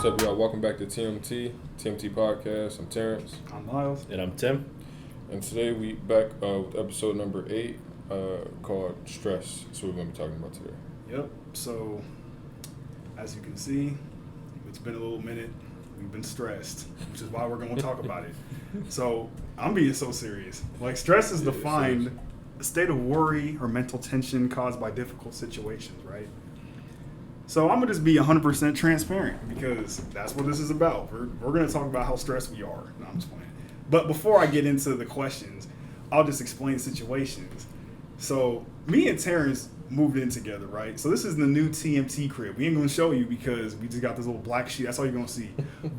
up, y'all? Welcome back to TMT Podcast. I'm Terrence. I'm Miles. And I'm Tim. And today we back with episode number 8 called Stress. That's what we're going to be talking about today. Yep. So, as you can see, it's been a little minute. We've been stressed, which is why we're going to talk about it. So, I'm being so serious. Like, stress is defined a state of worry or mental tension caused by difficult situations, right? So I'm going to just be 100% transparent because that's what this is about. We're going to talk about how stressed we are. No, I'm just playing. But before I get into the questions, I'll just explain situations. So me and Terrence moved in together, right? So this is the new TMT crib. We ain't going to show you because we just got this little black sheet. That's all you're going to see.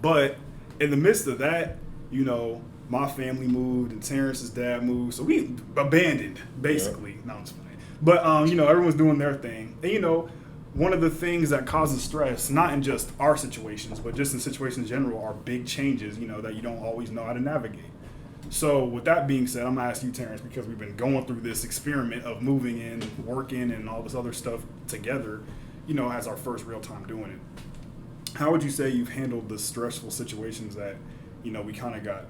But in the midst of that, you know, my family moved and Terrence's dad moved. So we abandoned, basically. Yeah. No, I'm just playing. But, you know, everyone's doing their thing. And, you know, one of the things that causes stress, not in just our situations, but just in situations in general, are big changes, you know, that you don't always know how to navigate. So with that being said, I'm going to ask you, Terrence, because we've been going through this experiment of moving in, working, and all this other stuff together, you know, as our first real time doing it. How would you say you've handled the stressful situations that, you know, we kind of got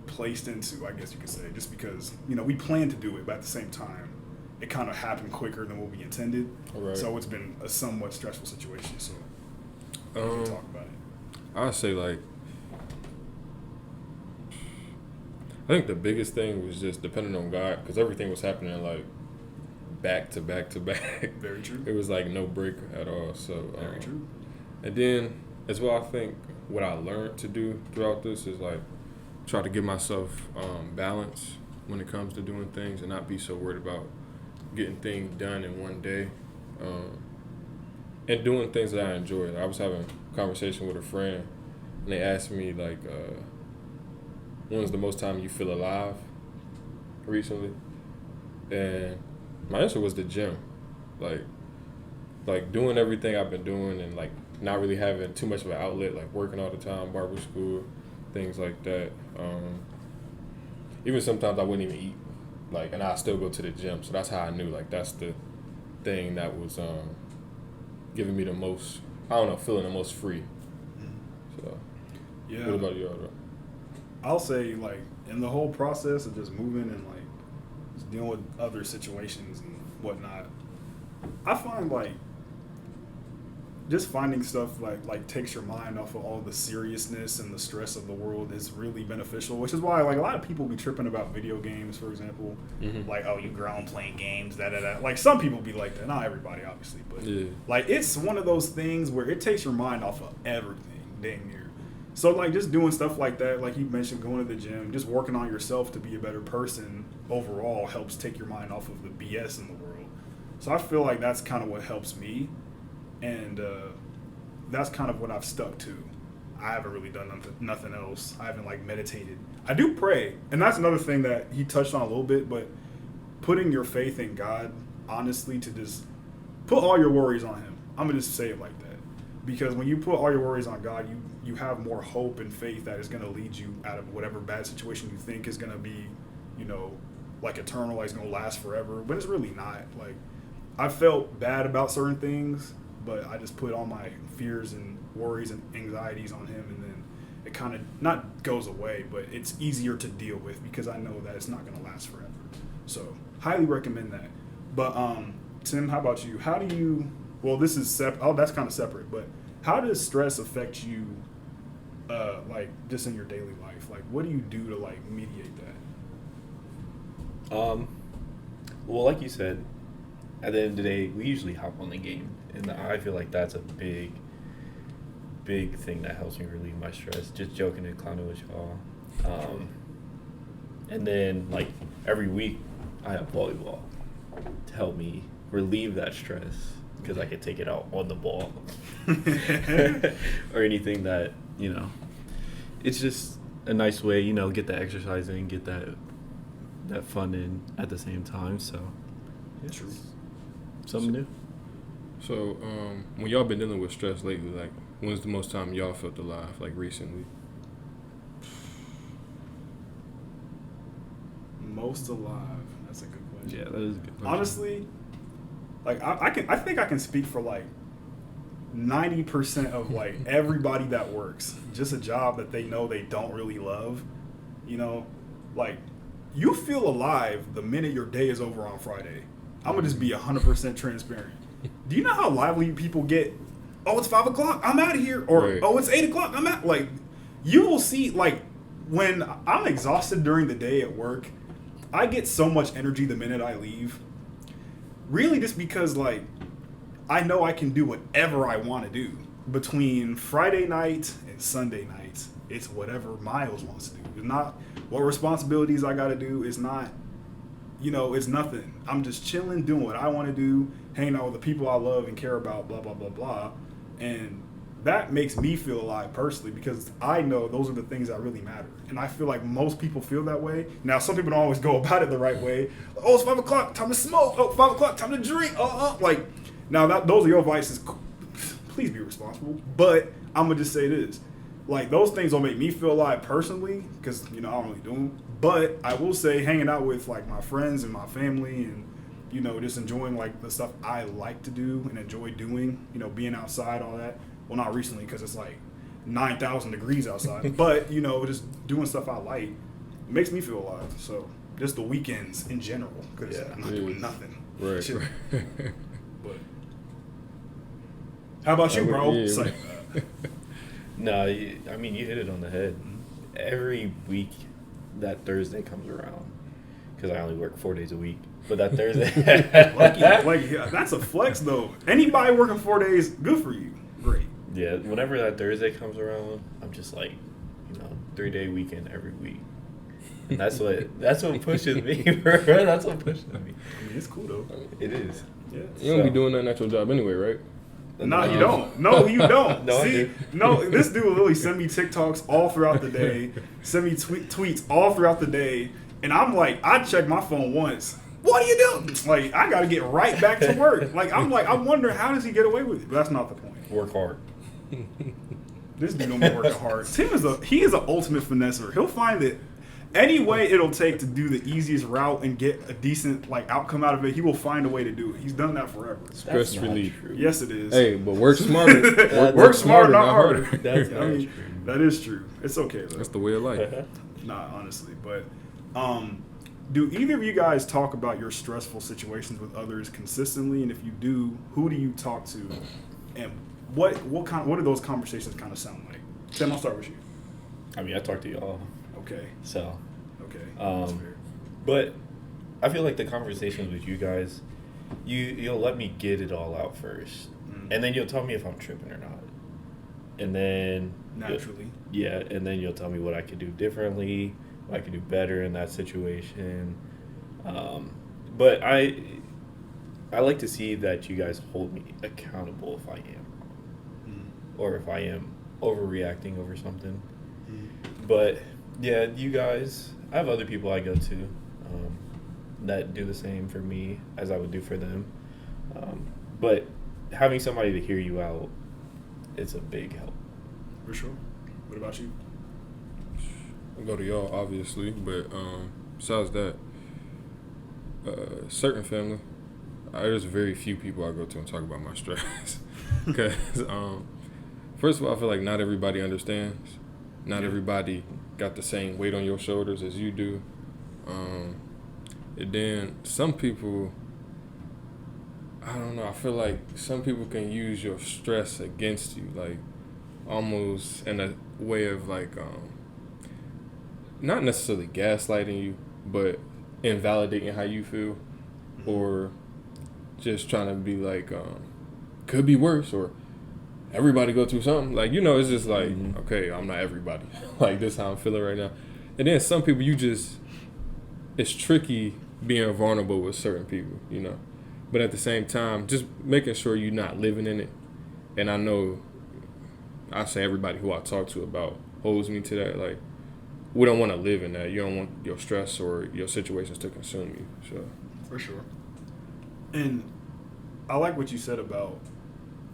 placed into, I guess you could say, just because, you know, we planned to do it, but at the same time, it kind of happened quicker than what we intended. Right. So it's been a somewhat stressful situation. So we can talk about it. I'd say, like, I think the biggest thing was just depending on God, because everything was happening, like, back to back to back. Very true. It was, like, no break at all. So very true. And then, as well, I think what I learned to do throughout this is, like, try to give myself balance when it comes to doing things and not be so worried about getting things done in one day, and doing things that I enjoy. Like, I was having a conversation with a friend, and they asked me, like, when was the most time you feel alive recently? And my answer was the gym. Like doing everything I've been doing and, like, not really having too much of an outlet, like working all the time, barber school, things like that. Even sometimes I wouldn't even eat. Like, and I still go to the gym, so that's how I knew, like, that's the thing that was giving me the most, I don't know, feeling the most free. So, yeah. What about you, though? I'll say, like, in the whole process of just moving and, like, just dealing with other situations and whatnot, I find, like, just finding stuff like takes your mind off of all the seriousness and the stress of the world is really beneficial, which is why, like, a lot of people be tripping about video games, for example. Mm-hmm. Like, oh, you grown playing games, da-da-da. Like, some people be like that. Not everybody, obviously. But, like, it's one of those things where it takes your mind off of everything, dang near. So, like, just doing stuff like that, like you mentioned, going to the gym, just working on yourself to be a better person overall helps take your mind off of the BS in the world. So I feel like that's kind of what helps me. And that's kind of what I've stuck to. I haven't really done nothing else. I haven't, like, meditated. I do pray, and that's another thing that he touched on a little bit, but putting your faith in God, honestly, to just put all your worries on him. I'm going to just say it like that. Because when you put all your worries on God, you have more hope and faith that is going to lead you out of whatever bad situation you think is going to be, you know, like, eternal, like it's going to last forever. But it's really not. Like, I felt bad about certain things, but I just put all my fears and worries and anxieties on him, and then it kind of not goes away, but it's easier to deal with because I know that it's not going to last forever. So, highly recommend that. But, Tim, how about you? How do you, well, this is that's kind of separate, but how does stress affect you, like, just in your daily life? Like, what do you do to, like, mediate that? Well, like you said, at the end of the day, we usually hop on the game. And I feel like that's a big thing that helps me relieve my stress. Just joking and clowning with y'all. And then, like, every week I have volleyball to help me relieve that stress because I can take it out on the ball. Or anything that, you know, it's just a nice way, you know, get the exercise in, get that fun in at the same time. So, yeah, true. Something new. So, when y'all been dealing with stress lately, like, when's the most time y'all felt alive, like, recently? Most alive. That's a good question. Yeah, that is a good question. Honestly, like, I think I can speak for, like, 90% of like everybody that works just a job that they know they don't really love, you know, like you feel alive the minute your day is over on Friday. I'm gonna just be 100% transparent. Do you know how lively people get? Oh, it's 5 o'clock, I'm out of here. Or right. Oh, it's 8 o'clock, I'm out. Like, you will see, like, when I'm exhausted during the day at work, I get so much energy the minute I leave. Really, just because, like, I know I can do whatever I want to do between Friday night and Sunday night. It's whatever Miles wants to do. It's not what responsibilities I got to do. It's not, you know, it's nothing. I'm just chilling, doing what I want to do, hanging out with the people I love and care about, blah, blah, blah, blah. And that makes me feel alive personally because I know those are the things that really matter. And I feel like most people feel that way. Now, some people don't always go about it the right way. Oh, it's 5 o'clock, time to smoke. Oh, 5 o'clock, time to drink. Like, now those are your vices. Please be responsible. But I'm going to just say this. Like, those things don't make me feel alive personally because, you know, I don't really do them. But I will say hanging out with, like, my friends and my family and, you know, just enjoying, like, the stuff I like to do and enjoy doing, you know, being outside, all that. Well, not recently because it's, like, 9,000 degrees outside. But, you know, just doing stuff I like makes me feel alive. So, just the weekends in general because I'm not doing nothing. Right. But how about you, bro? Yeah, Like, No, I mean, you hit it on the head. Every week that Thursday comes around, because I only work 4 days a week, but that Thursday. yeah, that's a flex, though. Anybody working 4 days, good for you. Great. Yeah, whenever that Thursday comes around, I'm just like, you know, 3-day weekend every week. And that's what pushes me, bro. That's what pushes me. I mean, it's cool, though. It is. Yeah. You don't be doing nothing at your job anyway, right? No, you don't. No, you don't. No, See, I do. no, this dude will literally send me TikToks all throughout the day, send me tweets all throughout the day, and I'm like, I check my phone once. What are you doing? Like, I got to get right back to work. I'm wondering how does he get away with it? But that's not the point. Work hard. This dude don't be working hard. Tim is an ultimate finesser. He'll find it. Any way it'll take to do the easiest route and get a decent like outcome out of it, he will find a way to do it. He's done that forever. Stress relief. True. Yes, it is. Hey, but work smarter. work smarter, not harder. That's not I mean, true. that is true. It's okay though. That's the way of life. Nah, honestly, but do either of you guys talk about your stressful situations with others consistently? And if you do, who do you talk to? And what do those conversations kind of sound like? Tim, I'll start with you. I mean, I talk to y'all. Okay. So. Okay. That's fair. But I feel like the conversations with you guys, you'll let me get it all out first, and then you'll tell me if I'm tripping or not, and then Naturally. and then you'll tell me what I could do differently, what I could do better in that situation. But I like to see that you guys hold me accountable if I am, or if I am overreacting over something. But yeah, you guys, I have other people I go to that do the same for me as I would do for them. But having somebody to hear you out, it's a big help. For sure. What about you? I go to y'all, obviously, but besides that, certain family, there's very few people I go to and talk about my stress. Because, first of all, I feel like not everybody understands. Not everybody got the same weight on your shoulders as you do. And then some people, I don't know, I feel like some people can use your stress against you, like almost in a way of like, not necessarily gaslighting you, but invalidating how you feel, or just trying to be like, could be worse, or everybody go through something. Like, you know, it's just like, okay, I'm not everybody. Like, this is how I'm feeling right now. And then some people, it's tricky being vulnerable with certain people, you know. But at the same time, just making sure you're not living in it. And I know, I say everybody who I talk to about holds me to that. Like, we don't want to live in that. You don't want your stress or your situations to consume you. So, for sure. And I like what you said about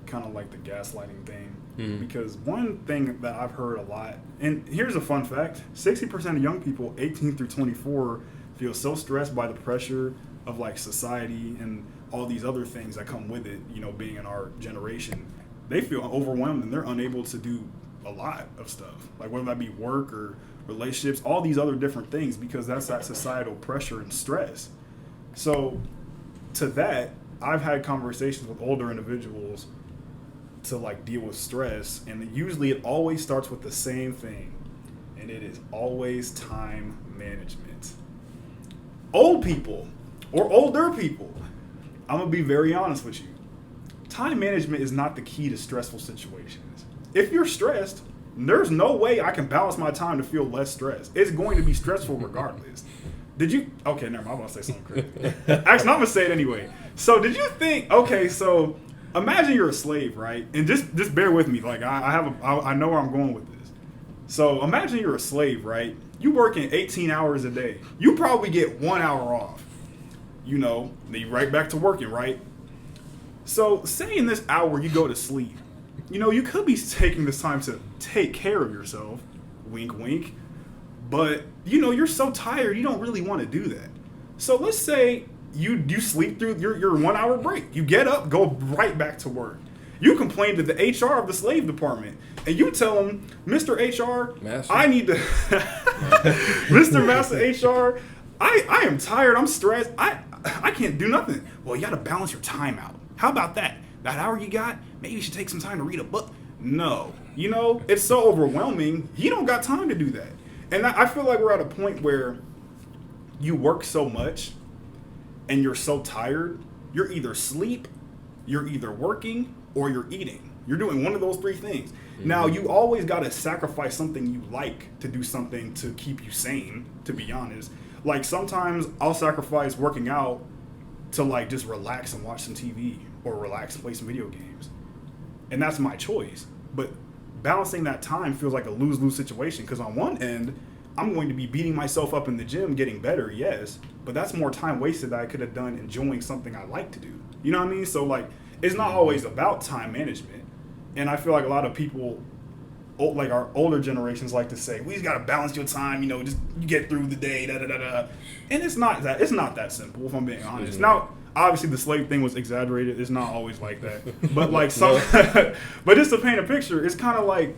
kind of like the gaslighting thing, because one thing that I've heard a lot, and here's a fun fact, 60% of young people 18 through 24 feel so stressed by the pressure of like society and all these other things that come with it, you know, being in our generation, they feel overwhelmed and they're unable to do a lot of stuff, like whether that be work or relationships, all these other different things, because that's that societal pressure and stress. So to that, I've had conversations with older individuals to like deal with stress, and usually it always starts with the same thing, and it is always time management. Old people or older people, I'm gonna be very honest with you. Time management is not the key to stressful situations. If you're stressed, there's no way I can balance my time to feel less stressed. It's going to be stressful regardless. Did you? Okay, never mind. I'm about to say something crazy. Actually, I'm gonna say it anyway. So, did you think? Okay, so imagine you're a slave, right? And just bear with me. Like I know where I'm going with this. So, imagine you're a slave, right? You working 18 hours a day. You probably get 1 hour off. You know, then you right back to working, right? So, say in this hour you go to sleep. You know, you could be taking this time to take care of yourself. Wink, wink. But, you know, you're so tired, you don't really want to do that. So let's say you sleep through your 1 hour break. You get up, go right back to work. You complain to the HR of the slave department, and you tell them, Mr. HR, Master. I need to... Mr. Master HR, I am tired, I'm stressed, I can't do nothing. Well, you got to balance your time out. How about that? That hour you got, maybe you should take some time to read a book. No. You know, it's so overwhelming, you don't got time to do that. And I feel like we're at a point where you work so much and you're so tired, you're either asleep, you're either working, or you're eating. You're doing one of those three things. Mm-hmm. Now, you always got to sacrifice something you like to do something to keep you sane, to be honest. Like, sometimes I'll sacrifice working out to, like, just relax and watch some TV or relax and play some video games. And that's my choice. But balancing that time feels like a lose-lose situation, because on one end, I'm going to be beating myself up in the gym, getting better, yes, but that's more time wasted that I could have done enjoying something I like to do. You know what I mean? So, like, it's not always about time management. And I feel like a lot of people, like our older generations, like to say, we just got to balance your time, you know, just get through the day, da-da-da-da. And it's not that simple, if I'm being honest. Now, obviously, the slave thing was exaggerated. It's not always like that. But like but just to paint a picture, it's kind of like,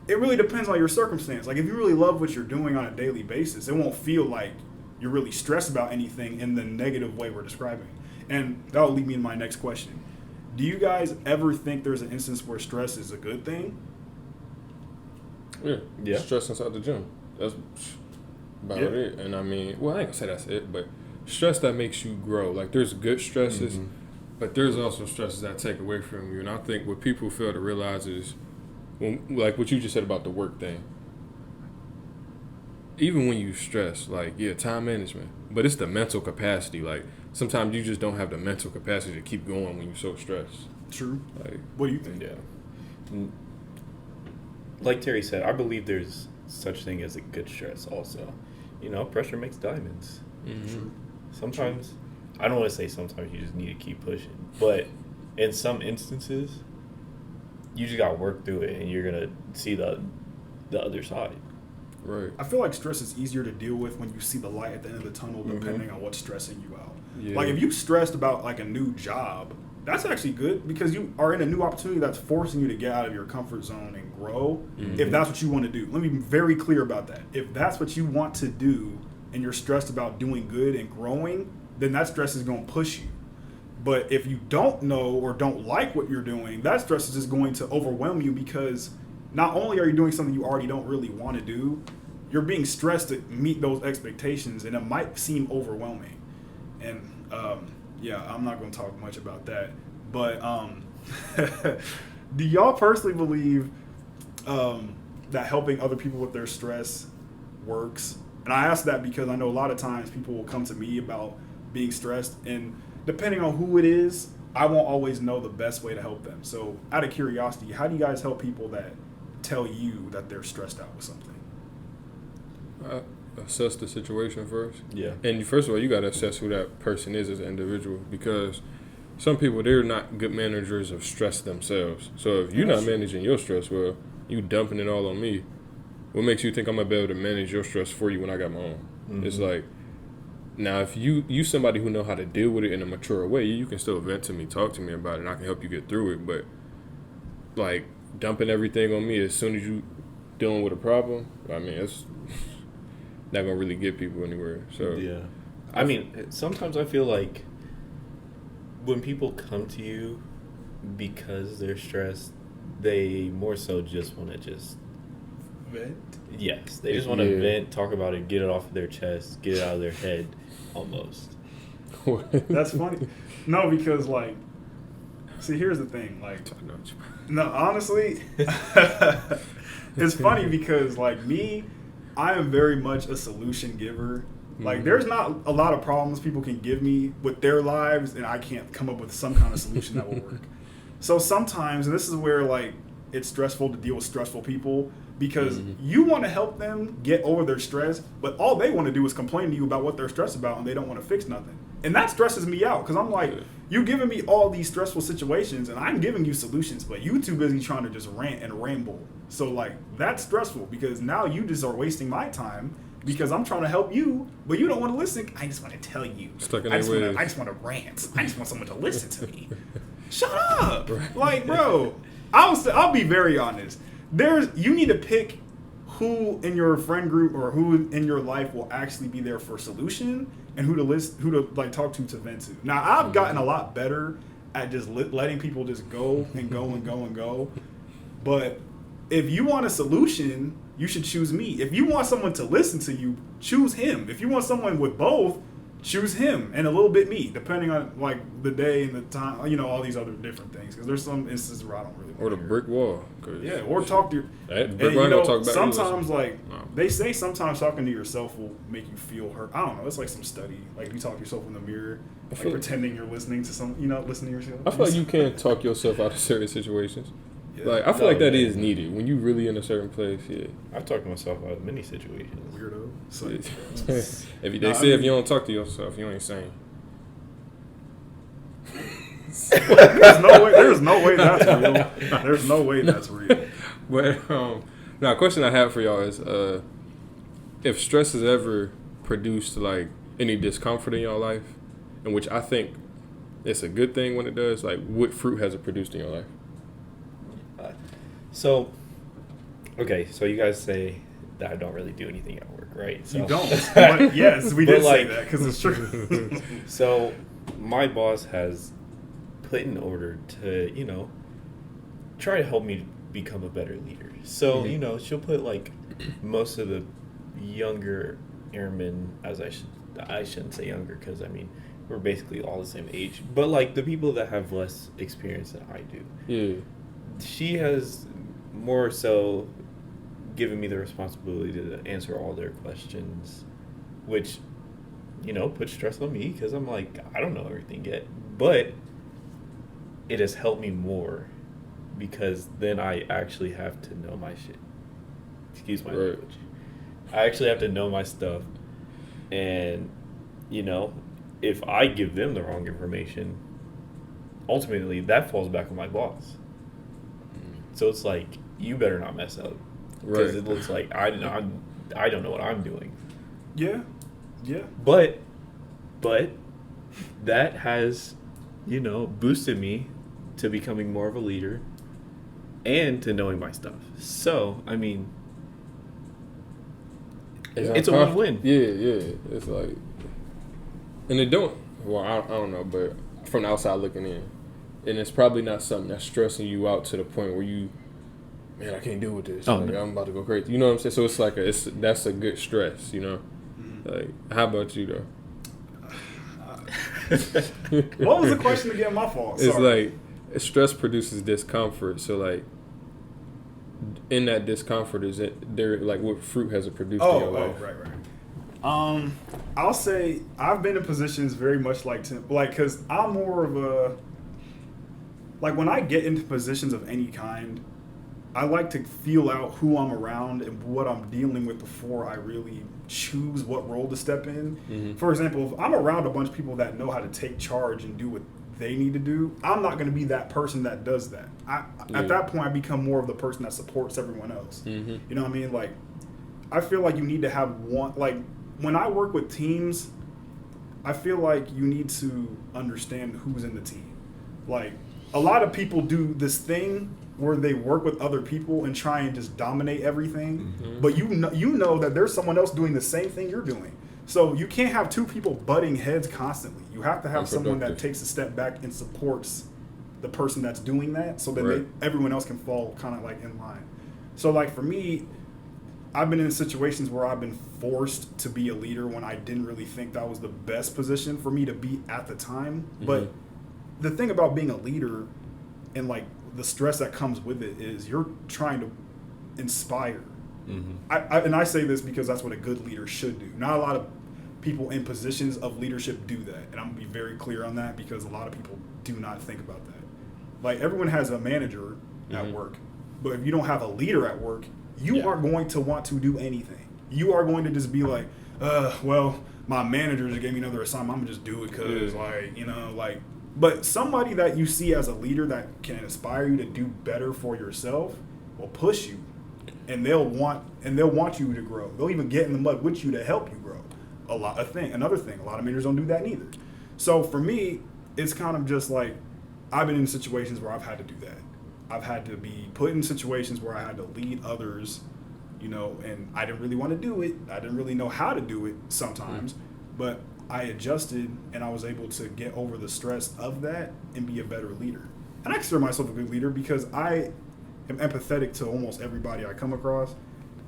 it really depends on your circumstance. Like, if you really love what you're doing on a daily basis, it won't feel like you're really stressed about anything in the negative way we're describing. And that'll lead me to my next question. Do you guys ever think there's an instance where stress is a good thing? Yeah. Stress inside the gym. That's about it. And I mean, well, I ain't gonna say that's it, but stress that makes you grow. Like, there's good stresses, but there's also stresses that take away from you. And I think what people fail to realize is, like what you just said about the work thing, even when you stress, like, time management, but it's the mental capacity. Like, sometimes you just don't have the mental capacity to keep going when you're so stressed. True. Like, what do you think? Yeah. Like Terry said, I believe there's such thing as a good stress also. You know, pressure makes diamonds. Mm-hmm. Sometimes, I don't want to say sometimes you just need to keep pushing, but in some instances, you just got to work through it and you're going to see the other side. Right. I feel like stress is easier to deal with when you see the light at the end of the tunnel, depending on what's stressing you out. Yeah. Like, if you stressed about, like, a new job, that's actually good because you are in a new opportunity that's forcing you to get out of your comfort zone and grow, if that's what you want to do. Let me be very clear about that. If that's what you want to do and you're stressed about doing good and growing, then that stress is going to push you. But if you don't know or don't like what you're doing, that stress is just going to overwhelm you, because not only are you doing something you already don't really want to do, you're being stressed to meet those expectations, and it might seem overwhelming. And I'm not going to talk much about that. But do y'all personally believe that helping other people with their stress works? And I ask that because I know a lot of times people will come to me about being stressed, and depending on who it is, I won't always know the best way to help them. So out of curiosity, how do you guys help people that tell you that they're stressed out with something? Assess the situation first. Yeah. And first of all, you got to assess who that person is as an individual, because some people, they're not good managers of stress themselves. So if you're not managing your stress well, you dumping it all on me, what makes you think I'm going to be able to manage your stress for you when I got my own? Mm-hmm. It's like, now if you somebody who know how to deal with it in a mature way, you can still vent to me, talk to me about it, and I can help you get through it. But like dumping everything on me as soon as you dealing with a problem, I mean, it's not gonna really get people anywhere. So yeah, I mean, sometimes I feel like when people come to you because they're stressed, they more so just want to just vent. Yes, they just want to vent, talk about it, get it off of their chest, get it out of their head, almost. That's funny. No, because like, see, here's the thing. Like, no, honestly, it's funny because like me, I am very much a solution giver. Like, there's not a lot of problems people can give me with their lives, and I can't come up with some kind of solution that will work. So sometimes, and this is where like it's stressful to deal with stressful people, because you want to help them get over their stress, but all they want to do is complain to you about what they're stressed about, and they don't want to fix nothing. And that stresses me out, because I'm like, you giving me all these stressful situations, and I'm giving you solutions, but you too busy trying to just rant and ramble. So like, that's stressful, because now you just are wasting my time, because I'm trying to help you, but you don't want to listen. I just want to tell you. Stuck in I their just want to rant. I just want someone to listen to me. Shut up. Like, bro, I'll be very honest. You need to pick who in your friend group or who in your life will actually be there for solution, and who to like talk to vent to. Now, I've gotten a lot better at just letting people just go and go and go and go. But if you want a solution, you should choose me. If you want someone to listen to you, choose him. If you want someone with both, choose him and a little bit me, depending on like the day and the time, you know, all these other different things. Because there's some instances where I don't really want or the to hear brick wall. Yeah, or talk to your. That brick wall don't talk about sometimes you, like they say sometimes talking to yourself will make you feel hurt. I don't know. It's like some study. Like you talk to yourself in the mirror, like pretending you're listening to some, listening to yourself. I feel like you can talk yourself out of certain situations. Yeah. Like I feel like that is needed when you really in a certain place. Yeah, I've talked to myself out of many situations. Weirdo. So, if you don't talk to yourself, you ain't sane. There's no way that's real. There's no way that's real. But now, a question I have for y'all is, if stress has ever produced like any discomfort in your life, in which I think it's a good thing when it does, like what fruit has it produced in your life? So you guys say that I don't really do anything at work, right? So. You don't. But yes, we did say that because it's true. So my boss has put in order to, try to help me become a better leader. So, she'll put like most of the younger airmen, I shouldn't say younger because I mean, we're basically all the same age, but like the people that have less experience than I do. Yeah. She has more so given me the responsibility to answer all their questions, which, puts stress on me because I'm like, I don't know everything yet. But it has helped me more because then I actually have to know my shit. Excuse my language. I actually have to know my stuff. And, if I give them the wrong information, ultimately that falls back on my boss. So it's like, you better not mess up. Because it looks like I don't know what I'm doing. Yeah. But that has, boosted me to becoming more of a leader and to knowing my stuff. So, I mean, it's a win-win. Yeah. It's like, and I don't know, but from the outside looking in, and it's probably not something that's stressing you out to the point where you, man, I can't deal with this. I'm about to go crazy. You know what I'm saying? So it's like that's a good stress. Like, how about you though? What was the question again? My fault. Sorry. It's like stress produces discomfort. So like, in that discomfort, is it there? Like, what fruit has it produced in your life? Right. I'll say I've been in positions very much like Tim, because I'm more of a, like, when I get into positions of any kind, I like to feel out who I'm around and what I'm dealing with before I really choose what role to step in. Mm-hmm. For example, if I'm around a bunch of people that know how to take charge and do what they need to do, I'm not going to be that person that does that. At that point, I become more of the person that supports everyone else. Mm-hmm. You know what I mean? Like, I feel like you need to have one, like, when I work with teams, I feel like you need to understand who's in the team. Like, a lot of people do this thing where they work with other people and try and just dominate everything. Mm-hmm. But you know that there's someone else doing the same thing you're doing. So you can't have two people butting heads constantly. You have to have someone that takes a step back and supports the person that's doing that, so that everyone else can fall kind of like in line. So like for me, I've been in situations where I've been forced to be a leader when I didn't really think that was the best position for me to be at the time. Mm-hmm. But the thing about being a leader and like the stress that comes with it is you're trying to inspire. Mm-hmm. And I say this because that's what a good leader should do. Not a lot of people in positions of leadership do that. And I'm going to be very clear on that because a lot of people do not think about that. Like everyone has a manager at work, but if you don't have a leader at work, you aren't going to want to do anything. You are going to just be like, well, my manager just gave me another assignment. I'm going to just do it because but somebody that you see as a leader that can inspire you to do better for yourself will push you, and they'll want you to grow. They'll even get in the mud with you to help you grow. Another thing, a lot of managers don't do that neither. So for me, it's kind of just like I've been in situations where I've had to do that. I've had to be put in situations where I had to lead others, and I didn't really want to do it. I didn't really know how to do it sometimes, but I adjusted and I was able to get over the stress of that and be a better leader. And I consider myself a good leader because I am empathetic to almost everybody I come across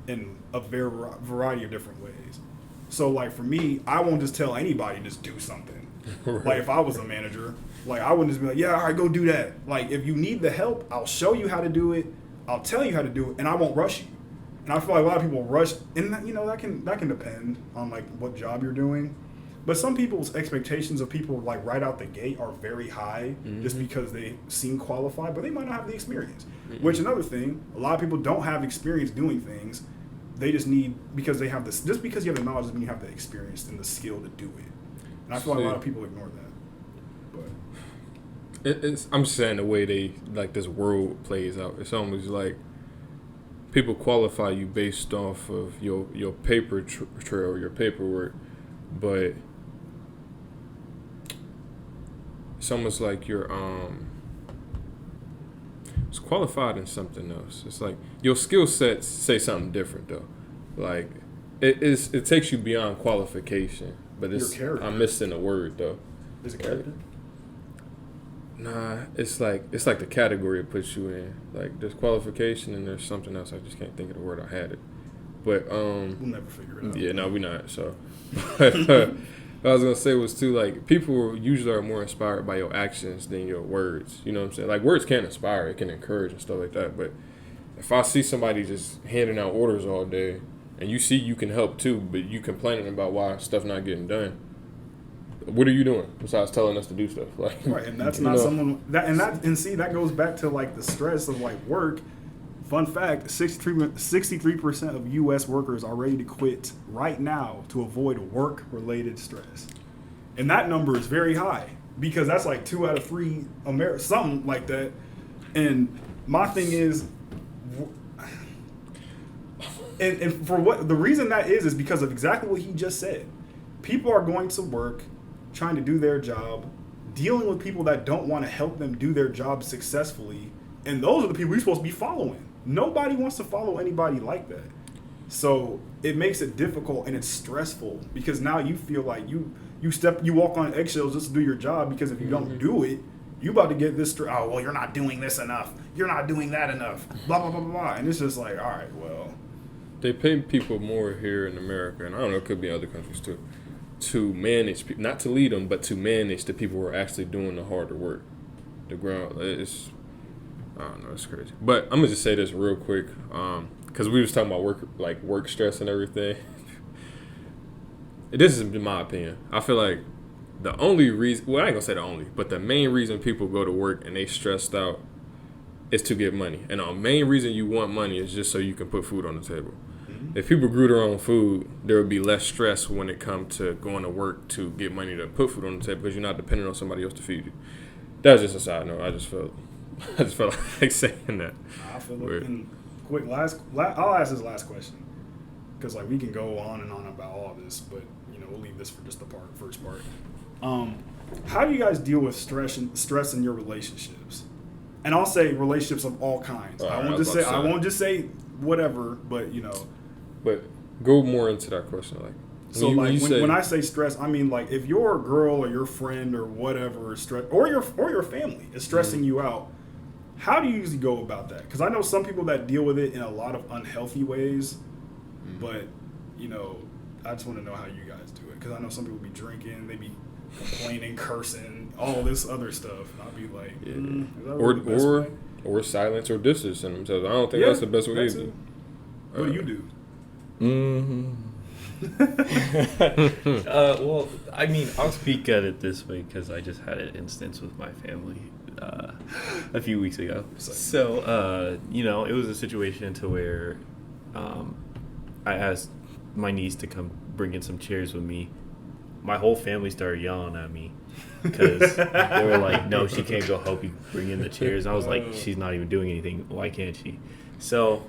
in a variety of different ways. So like for me, I won't just tell anybody just do something. Right. Like if I was a manager, like I wouldn't just be like, yeah, all right, go do that. Like if you need the help, I'll show you how to do it. I'll tell you how to do it, and I won't rush you. And I feel like a lot of people rush, and that can depend on like what job you're doing. But some people's expectations of people like right out the gate are very high just because they seem qualified, but they might not have the experience. Which another thing, a lot of people don't have experience doing things. They just need, because they have this, just because you have the knowledge doesn't mean you have the experience and the skill to do it. And I feel like a lot of people ignore that. But I'm just saying the way they, like this world plays out, it's almost like people qualify you based off of your paper trail, your paperwork, but it's almost like you're it's qualified in something else. It's like your skill sets say something different though. Like it takes you beyond qualification, but it's I'm missing a word though. Is it character? Nah, it's like the category it puts you in. Like there's qualification and there's something else. I just can't think of the word. I had it, but we'll never figure it out. Yeah, no, we're not. So. What I was gonna say was too, like, people usually are more inspired by your actions than your words. You know what I'm saying? Like, words can inspire, it can encourage and stuff like that. But if I see somebody just handing out orders all day, and you see you can help too, but you complaining about why stuff not getting done, what are you doing besides telling us to do stuff? Like, right, and that's not someone that goes back to like the stress of like work. Fun fact, 63% of U.S. workers are ready to quit right now to avoid work-related stress. And that number is very high because that's like 2 out of 3 something like that. And my thing is, and for what the reason that is because of exactly what he just said. People are going to work, trying to do their job, dealing with people that don't want to help them do their job successfully, and those are the people you're supposed to be following. Nobody wants to follow anybody like that. So it makes it difficult and it's stressful because now you feel like you walk on eggshells just to do your job because if you don't do it, you about to get this, oh, well, you're not doing this enough. You're not doing that enough. Blah, blah, blah, blah, blah. And it's just like, all right, well. They pay people more here in America, and I don't know, it could be in other countries too, to manage people, not to lead them, but to manage the people who are actually doing the harder work. The ground, I don't know, it's crazy. But I'm gonna just say this real quick, because we was talking about work stress and everything. This is in my opinion. I feel like the only reason, well, I ain't gonna say the only, but the main reason people go to work and they stressed out is to get money. And the main reason you want money is just so you can put food on the table. Mm-hmm. If people grew their own food, there would be less stress when it comes to going to work to get money to put food on the table because you're not dependent on somebody else to feed you. That's just a side note. I just felt like saying that. I feel like, and quick, I'll ask this last question because like we can go on and on about all of this, but we'll leave this for just the first part. How do you guys deal with stress in your relationships? and I'll say relationships of all kinds. Oh, I won't just say whatever, but But go more into that question, like. So when I say stress, I mean like if your girl or your friend or whatever is stress, or your family is stressing you out, how do you usually go about that? Because I know some people that deal with it in a lot of unhealthy ways, but I just want to know how you guys do it. Because I know some people be drinking, they be complaining, cursing, all this other stuff, and I'll be like, is that really the best way? Or silence or distancing themselves. I don't think that's the best way either. What do you do? Well, I mean, I'll speak at it this way because I just had an instance with my family a few weeks ago. So, it was a situation to where I asked my niece to come bring in some chairs with me. My whole family started yelling at me because they were like, no, she can't go help you bring in the chairs. And I was like, she's not even doing anything. Why can't she? So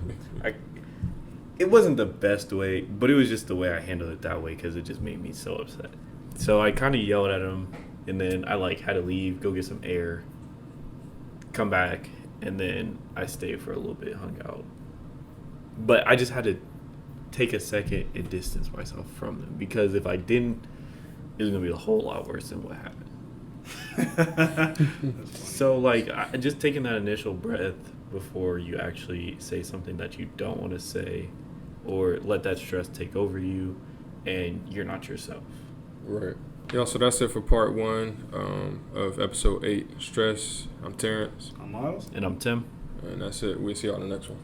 it wasn't the best way, but it was just the way I handled it that way because it just made me so upset. So I kind of yelled at him, and then I had to leave, go get some air, come back, and then I stayed for a little bit, hung out. But I just had to take a second and distance myself from them because if I didn't, it was going to be a whole lot worse than what happened. So, just taking that initial breath before you actually say something that you don't want to say or let that stress take over you and you're not yourself. Right. Yeah, so that's it for part 1 of episode 8, Stress. I'm Terrence. I'm Miles. And I'm Tim. And that's it. We'll see y'all in the next one.